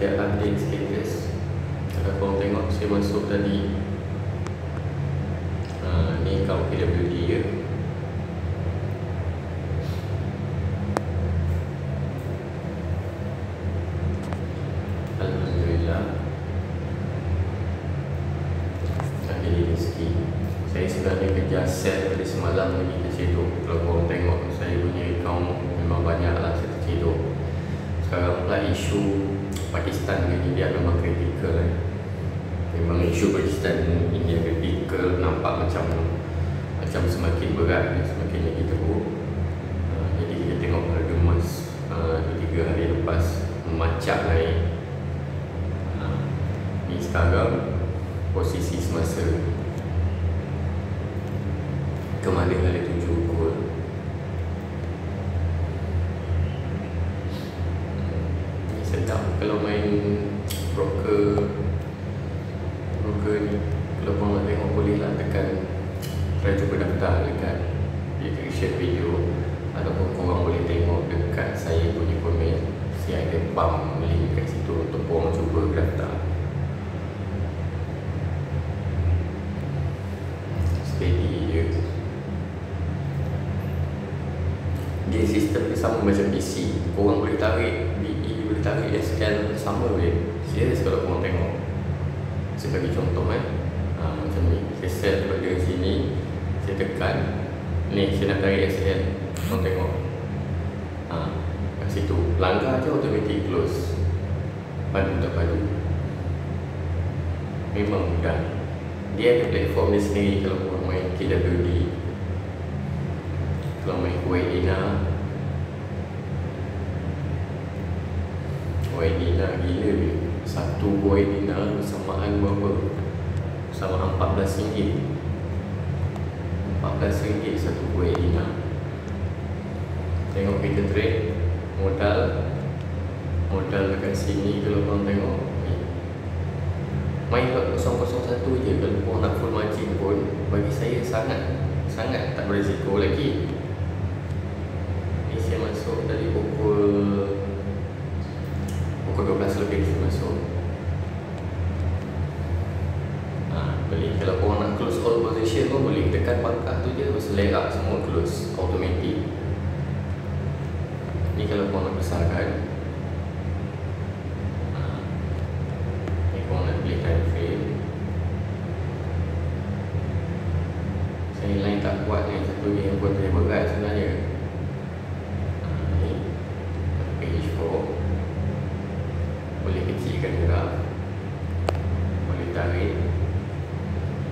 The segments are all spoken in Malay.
kita update sikit guys. Kalau korang tengok saya masuk tadi, ni account KWD ya. Alhamdulillah jadi rezeki. Saya sebenarnya kejar set dari semalam lagi terciduk. Kalau korang tengok saya punya account memang banyak lah saya terciduk. Sekarang pula isu Pakistan dengan India memang kritikal Memang isu Pakistan dan India kritikal. Nampak macam semakin berat, semakin lagi teruk. Jadi kita tengok harga emas 2-3 hari lepas memacak naik. Ni sekarang posisi semasa ke mana ada 7 pukul. Ni sedap kalau main broker ni. Kalau korang nak tengok boleh lah tekan, try cuba daftar dekat description video, ataupun korang boleh tengok dekat saya punya komen. Saya ada pump link kat situ untuk korang cuba daftar. Steady je. Dia sistem dia sama macam PC. Korang boleh tarik BE, boleh tarik SL sama boleh. Serius kalau korang tengok. Saya bagi contoh macam ni. Saya set daripada sini, saya tekan ni, saya nak tarik SL. Korang tengok kat situ, langgar je automatic close. Padu tak padu, memang mudah. Dia ada platform dia sendiri. Kalau korang main KWD, kalau main Kuwait Dinar gila dia. Satu Kuwait Dinar bersamaan berapa? Bersamaan RM14. RM14 satu Kuwait Dinar. Tengok kita trade modal dekat sini. Kalau korang tengok ni, main lot 001 je. Kalau korang nak full margin pun, bagi saya sangat tak berisiko lagi. Ni saya masuk dari pukul 12 lebih saya masuk. Boleh. Kalau korang nak close all position pun boleh. Tekan pangkat tu je, selera semua close automatic. Ni kalau korang nak besarkan. Ni korang nak pilih time frame. Saya lain tak kuat ni. Satu ni yang buat saya berat sebenarnya. Ni page 4. Boleh kecilkan graf, boleh tarik.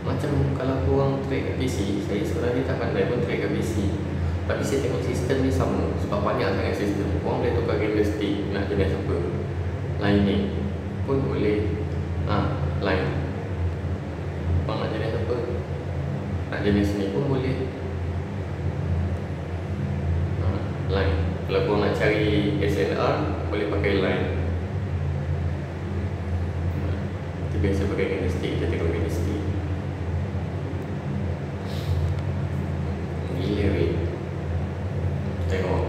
Macam kalau korang trade kat PC, saya sebenarnya tak pandai pun trade kat PC, tapi saya tengok sistem ni sama. Sebab banyak sangat sistem. Korang boleh tukar candlestick, nak jenis apa, lining pun boleh. Line, korang nak jenis apa, nak jenis ni pun boleh. Line, kalau korang nak cari SNR, boleh pakai line. Biasa pakai candlestick, kita tengok candlestick. Gila weh. Tengok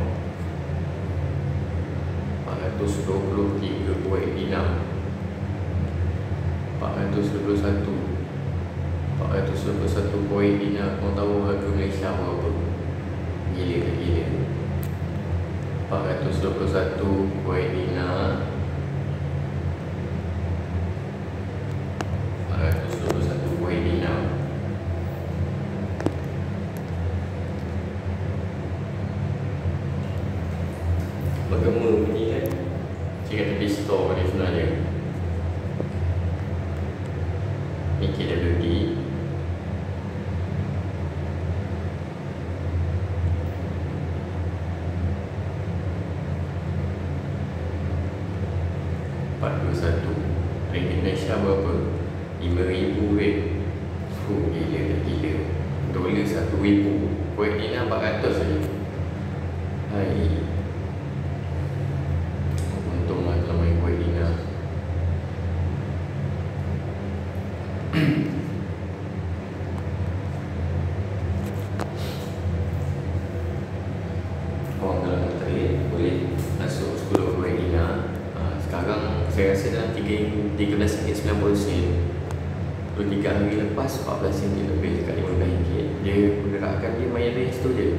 423 Kuwait Dinar, 421 Kuwait Dinar. Kau tahu harga Malaysia berapa? Gila tak gila? 421 Kuwait Dinar, 421 Kuwait Dinar. Bergema bunyi kan? Saya kata pistol ni sebenarnya. Ni KWD. Ringgit Malaysia berapa? 5,000 weh. Gila tak gila. Dolar 1,000. Kuwait Dinar 400 saja. Hai. Untunglah kalau main Kuwait Dinar. Korang kalau nak trade boleh masuk 10 Kuwait Dinar. Sekarang Saya rasa dalam RM13.90, 23 hari lepas RM14 lebih dekat RM15, dia pergerakan dia main range tu je.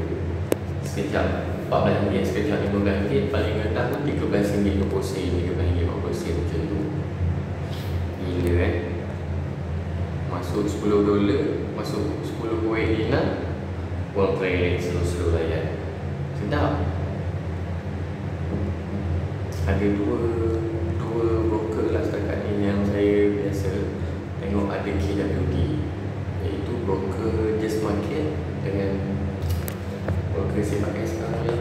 Sekejap RM14, sekejap RM15, paling rendah pun RM13.20, RM13.50 macam tu. Gila kan. Masuk $10, masuk 10 Kuwait dinar, wang trade slow-slow layan. Sedap. Ada dua broker lah setakat ni yang saya biasa tengok. Ada KWD, iaitu broker Just Market, dengan broker saya pakai sekarang ni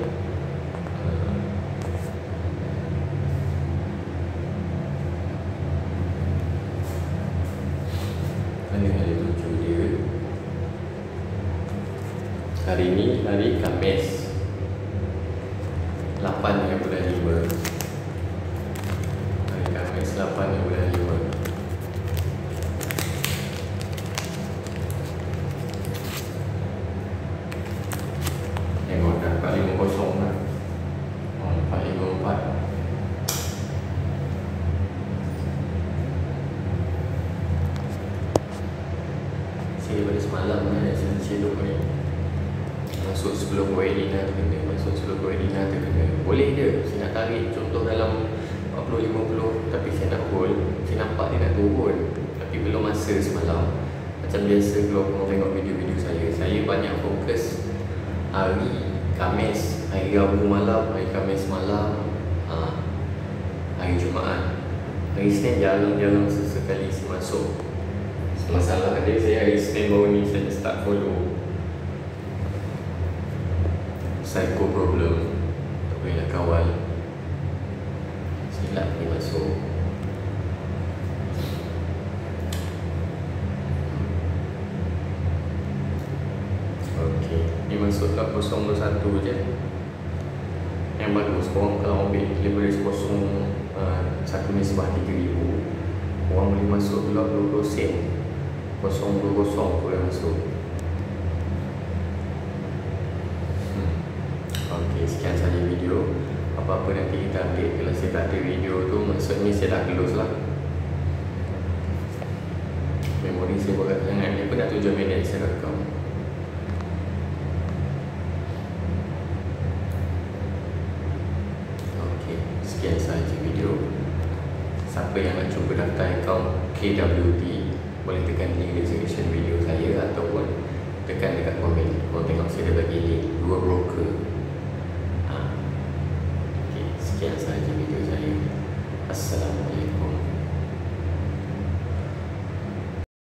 mana hari tujuh dia. Hari ni hari Khamis 8 bulan 5. Hari Khamis 8 bulan 5. Tengok dah 450 dah. 454. Saya daripada semalam saya cedok ni. Masuk 10 Kuwait dinar terkena, masuk 10 Kuwait dinar terkena. Boleh je, saya nak tarik contoh dalam 40-50, tapi saya nak hold. Saya nampak dia nak turun, tapi belum masa semalam. Macam biasa kalau korang tengok video-video saya banyak fokus hari Khamis, hari Rabu malam, hari Khamis malam, hari Jumaat. Hari Isnin jarang-jarang sesekali saya masuk. Masalah ada saya hari Isnin baru ni saya start follow. Psycho problem, tak boleh nak kawal. Silap ni masuk. Okey, ni masuk kat 021 je. Yang bagus, korang kalau ambil leverage 1 nisbah 3,000, korang boleh masuk blok 20 sen. 020 boleh masuk. Okey, sekian saja video. Apa-apa nanti kita update. Kalau saya tak ada video tu, maksudnya saya dah close lah. Memori saya berat sangat. Dia pun dah 7 minit saya rekam. Okey, sekian saja video. Siapa yang nak cuba daftar akaun KWD, boleh tekan link description video saya ataupun tekan dekat komen. Korang tengok saya dah bagi link 2 broker. Sekian sahaja video saya. Assalamualaikum.